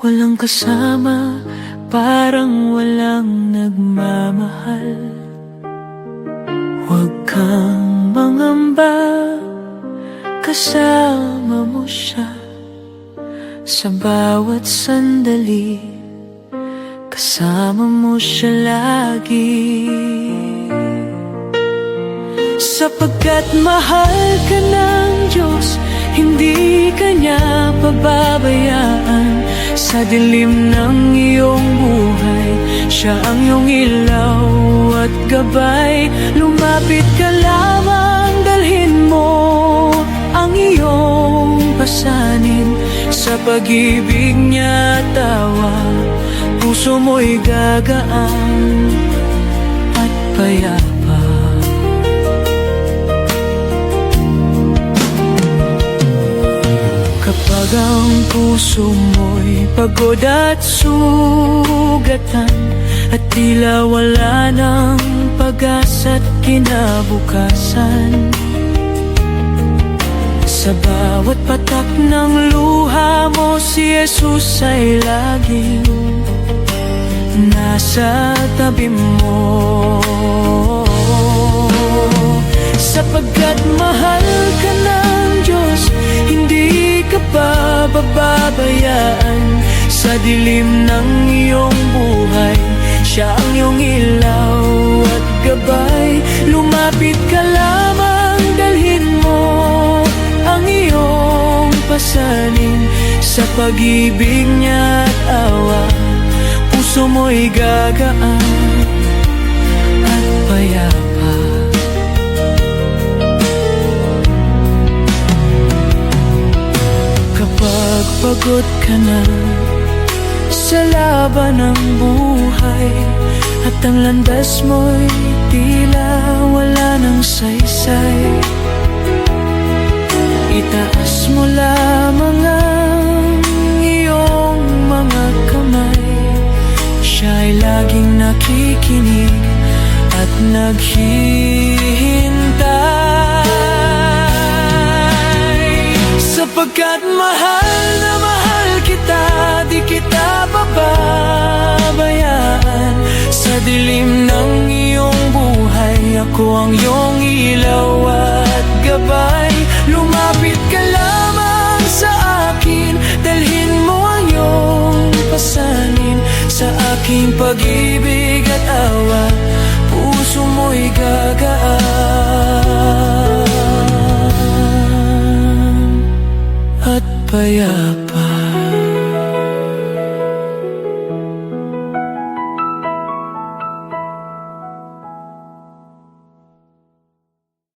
Walang kasama, parang walang nagmamahal. Huwag kang mangamba, kasama mo siya sa bawat sandali, kasama mo siya lagi. Sapagkat mahal ka ng Diyos, hindi ka niya pababayaan. Sa dilim ng iyong buhay, siya ang iyong ilaw at gabay. Lumapit ka lamang, dalhin mo ang iyong pasanin. Sa pag-ibig niya tawa, puso mo'y gagaan at payapa. Kapag ang puso mo'y pagod at sugatan, at tila wala ng pag-asa't kinabukasan, sa bawat patak ng luha mo, si Jesus ay laging nasa tabi mo. Sapagkat mahal ka ng Diyos, hindi ka pababayaan. Sa dilim ng iyong buhay, siya ang iyong ilaw at gabay. Lumapit ka lamang, dalhin mo ang iyong pasanin. Sa pag-ibig niya at awa, puso mo'y gagaan at payapa. Kapag pagod ka na sa laban ng buhay, at ang landas mo'y tila wala ng saysay, itaas mo lamang ang iyong mga kamay. Siya'y laging nakikinig at naghihintay. Sapagkat mahal na mahal kita, di kita pababayaan. Sa dilim ng iyong buhay, ako ang iyong ilaw at gabay. Lumapit ka lamang sa akin, dalhin mo ang iyong pasanin. Sa aking pag-ibig at awa, puso mo'y gagaan at payapa.